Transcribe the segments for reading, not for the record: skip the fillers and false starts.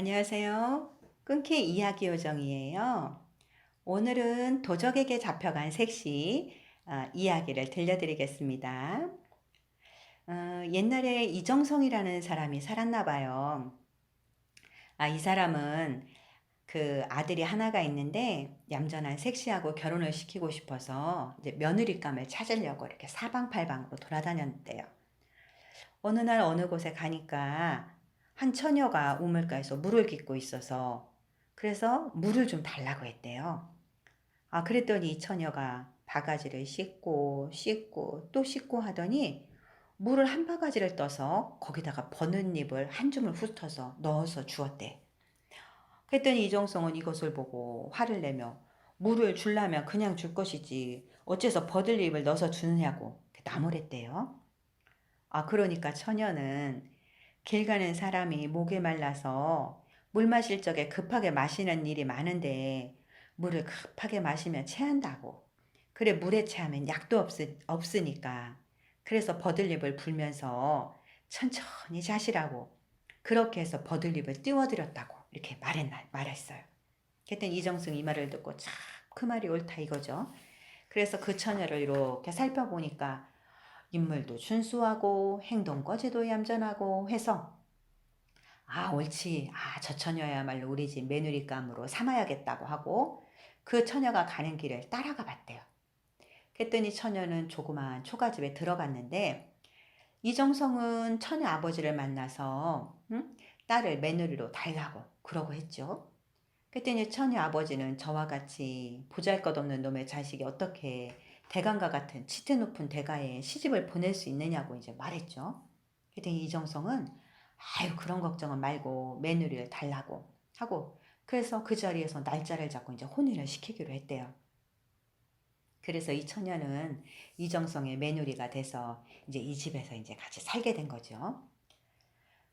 안녕하세요. 끈키 이야기 요정이에요. 오늘은 도적에게 잡혀간 색시 이야기를 들려드리겠습니다. 옛날에 이정성이라는 사람이 살았나 봐요. 이 사람은 그 아들이 하나가 있는데 얌전한 색시하고 결혼을 시키고 싶어서 이제 며느리감을 찾으려고 이렇게 사방팔방으로 돌아다녔대요. 어느 날 어느 곳에 가니까 한 처녀가 우물가에서 물을 깃고 있어서 그래서 물을 좀 달라고 했대요. 그랬더니 이 처녀가 바가지를 씻고 또 씻고 하더니 물을 한 바가지를 떠서 거기다가 버는잎을 한 줌을 훑어서 넣어서 주었대. 그랬더니 이정성은 이것을 보고 화를 내며 물을 줄라면 그냥 줄 것이지 어째서 버들잎을 넣어서 주느냐고 나무랬대요. 그러니까 처녀는 길 가는 사람이 목이 말라서 물 마실 적에 급하게 마시는 일이 많은데 물을 급하게 마시면 체한다고. 그래 물에 체하면 약도 없으니까. 그래서 버들잎을 불면서 천천히 자시라고. 그렇게 해서 버들잎을 띄워드렸다고 이렇게 말했어요. 그랬더니 이정승 이 말을 듣고 참 그 말이 옳다 이거죠. 그래서 그 처녀를 이렇게 살펴보니까 인물도 준수하고 행동 거지도 얌전하고 해서 옳지. 저 처녀야말로 우리 집 며느리감으로 삼아야겠다고 하고 그 처녀가 가는 길을 따라가 봤대요. 그랬더니 처녀는 조그만 초가집에 들어갔는데 이정성은 처녀 아버지를 만나서 딸을 며느리로 달라고 그러고 했죠. 그랬더니 처녀 아버지는 저와 같이 보잘것없는 놈의 자식이 어떻게 대강과 같은 치트 높은 대가에 시집을 보낼 수 있느냐고 이제 말했죠. 그랬더니 이정성은 아유 그런 걱정은 말고 며느리를 달라고 하고 그래서 그 자리에서 날짜를 잡고 이제 혼인을 시키기로 했대요. 그래서 이 처녀는 이정성의 며느리가 돼서 이제 이 집에서 이제 같이 살게 된 거죠.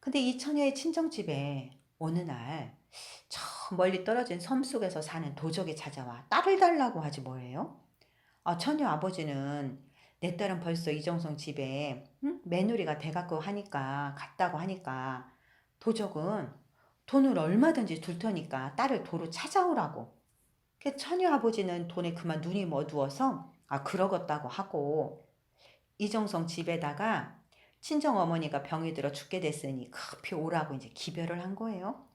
근데 이 처녀의 친정집에 어느 날 저 멀리 떨어진 섬 속에서 사는 도적이 찾아와 딸을 달라고 하지 뭐예요? 처녀 아버지는 내 딸은 벌써 이정성 집에 며느리가 돼갖고 하니까 갔다고 하니까 도적은 돈을 얼마든지 줄 테니까 딸을 도로 찾아오라고. 그 처녀 아버지는 돈에 그만 눈이 어두워서 그러겠다고 하고 이정성 집에다가 친정 어머니가 병이 들어 죽게 됐으니 급히 오라고 이제 기별을 한 거예요.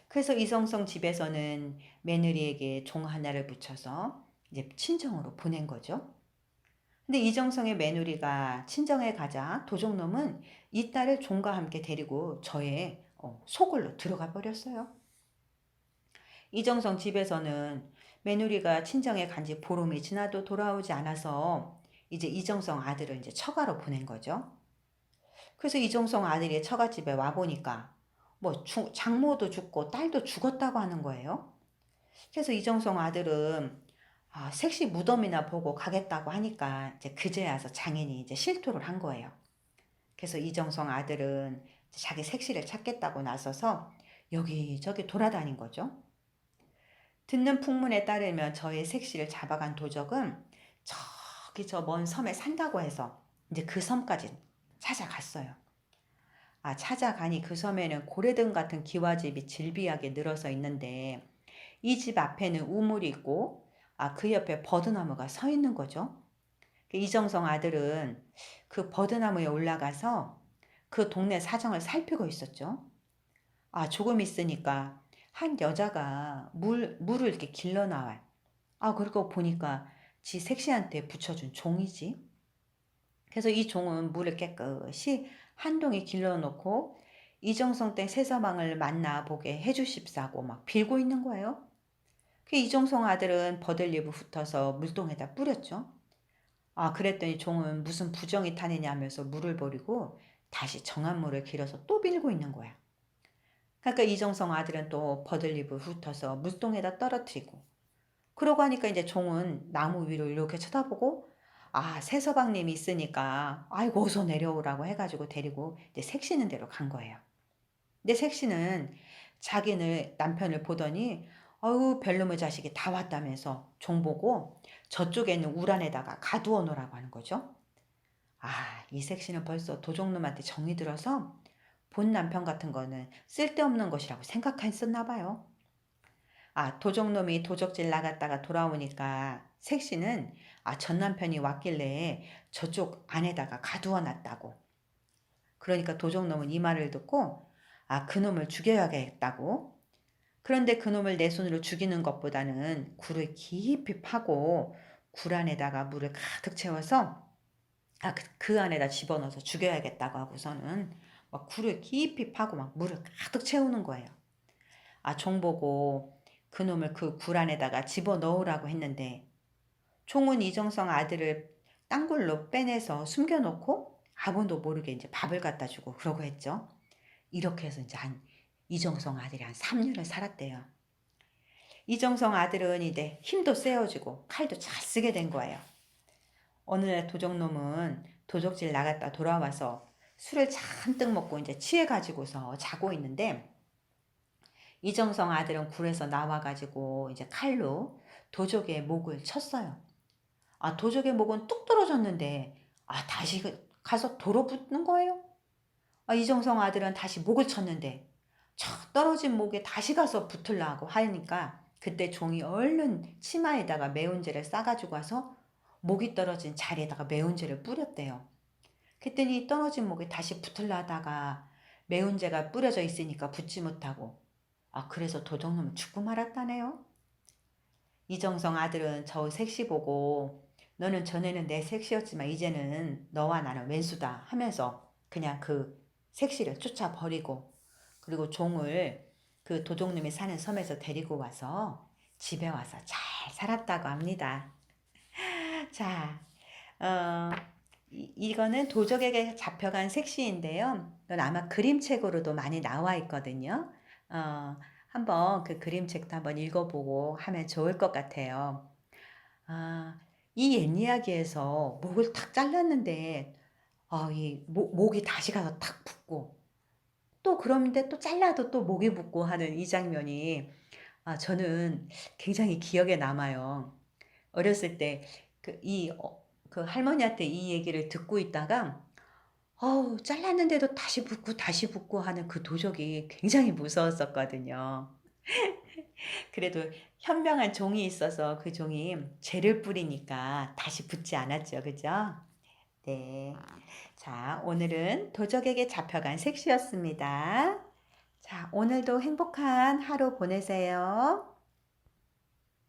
그래서 이성성 집에서는 며느리에게 종 하나를 붙여서 이제 친정으로 보낸 거죠. 근데 이정성의 며느리가 친정에 가자 도적놈은 이 딸을 종과 함께 데리고 저의 소굴로 들어가 버렸어요. 이정성 집에서는 며느리가 친정에 간 지 보름이 지나도 돌아오지 않아서 이제 이정성 아들을 이제 처가로 보낸 거죠. 그래서 이정성 아들이 처갓집에 와 보니까 뭐 장모도 죽고 딸도 죽었다고 하는 거예요. 그래서 이정성 아들은 색시 무덤이나 보고 가겠다고 하니까 이제 그제야 와서 장인이 이제 실토를 한 거예요. 그래서 이정성 아들은 자기 색시를 찾겠다고 나서서 여기저기 돌아다닌 거죠. 듣는 풍문에 따르면 저의 색시를 잡아간 도적은 저기 저 먼 섬에 산다고 해서 이제 그 섬까지 찾아갔어요. 찾아가니 그 섬에는 고래등 같은 기와집이 질비하게 늘어서 있는데 이 집 앞에는 우물이 있고 그 옆에 버드나무가 서 있는 거죠. 그 이정성 아들은 그 버드나무에 올라가서 그 동네 사정을 살피고 있었죠. 조금 있으니까 한 여자가 물을 이렇게 길러 나와요. 그리고 보니까 지 색시한테 붙여준 종이지. 그래서 이 종은 물을 깨끗이 한 동이 길러놓고 이정성 때 세서방을 만나보게 해주십사고 막 빌고 있는 거예요. 그 이정성 아들은 버들잎을 훑어서 물동에다 뿌렸죠. 그랬더니 종은 무슨 부정이 타느냐 하면서 물을 버리고 다시 정한 물을 길어서 또 빌고 있는 거야. 그러니까 이정성 아들은 또 버들잎을 훑어서 물동에다 떨어뜨리고 그러고 하니까 이제 종은 나무 위로 이렇게 쳐다보고 새서방님이 있으니까 아이고 어서 내려오라고 해가지고 데리고 이제 색시는 대로 간 거예요. 근데 색시는 자기는 남편을 보더니 어우 별놈의 자식이 다 왔다면서 종 보고 저쪽에 있는 울 안에다가 가두어 놓으라고 하는 거죠. 이 색시는 벌써 도적놈한테 정이 들어서 본 남편 같은 거는 쓸데없는 것이라고 생각했었나 봐요. 도적놈이 도적질 나갔다가 돌아오니까 색시는 전 남편이 왔길래 저쪽 안에다가 가두어 놨다고. 그러니까 도적놈은 이 말을 듣고 그놈을 죽여야겠다고. 그런데 그놈을 내 손으로 죽이는 것보다는 굴을 깊이 파고 굴 안에다가 물을 가득 채워서 그 안에다 집어넣어서 죽여야겠다고 하고서는 막 굴을 깊이 파고 막 물을 가득 채우는 거예요. 종 보고 그놈을 그 굴 안에다가 집어넣으라고 했는데 종은 이정성 아들을 땅굴로 빼내서 숨겨놓고 아무도 모르게 이제 밥을 갖다 주고 그러고 했죠. 이렇게 해서 이제 이정성 아들이 한 3년을 살았대요. 이정성 아들은 이제 힘도 세워지고 칼도 잘 쓰게 된 거예요. 어느 날 도적놈은 도적질 나갔다 돌아와서 술을 잔뜩 먹고 이제 취해가지고서 자고 있는데 이정성 아들은 굴에서 나와가지고 이제 칼로 도적의 목을 쳤어요. 도적의 목은 뚝 떨어졌는데 다시 가서 도로 붙는 거예요. 이정성 아들은 다시 목을 쳤는데 척 떨어진 목에 다시 가서 붙으려고 하니까 그때 종이 얼른 치마에다가 매운제를 싸가지고 와서 목이 떨어진 자리에다가 매운제를 뿌렸대요. 그랬더니 떨어진 목에 다시 붙으려다가 매운제가 뿌려져 있으니까 붙지 못하고 그래서 도적놈은 죽고 말았다네요. 이정성 아들은 저 색시 보고 너는 전에는 내 색시였지만 이제는 너와 나는 왼수다 하면서 그냥 그 색시를 쫓아버리고 그리고 종을 그 도적놈이 사는 섬에서 데리고 와서 집에 와서 잘 살았다고 합니다. 자, 이거는 도적에게 잡혀간 색시인데요. 이건 아마 그림책으로도 많이 나와 있거든요. 한번 그 그림책도 한번 읽어보고 하면 좋을 것 같아요. 이 옛 이야기에서 목을 탁 잘랐는데 이 목이 다시 가서 탁 붙고 또 그런데 또 잘라도 또 목이 붙고 하는 이 장면이 저는 굉장히 기억에 남아요. 어렸을 때 그 할머니한테 이 얘기를 듣고 있다가 잘랐는데도 다시 붙고 다시 붙고 하는 그 도적이 굉장히 무서웠었거든요. 그래도 현명한 종이 있어서 그 종이 죄를 뿌리니까 다시 붙지 않았죠. 그죠? 네. 자, 오늘은 도적에게 잡혀간 색시였습니다. 자, 오늘도 행복한 하루 보내세요.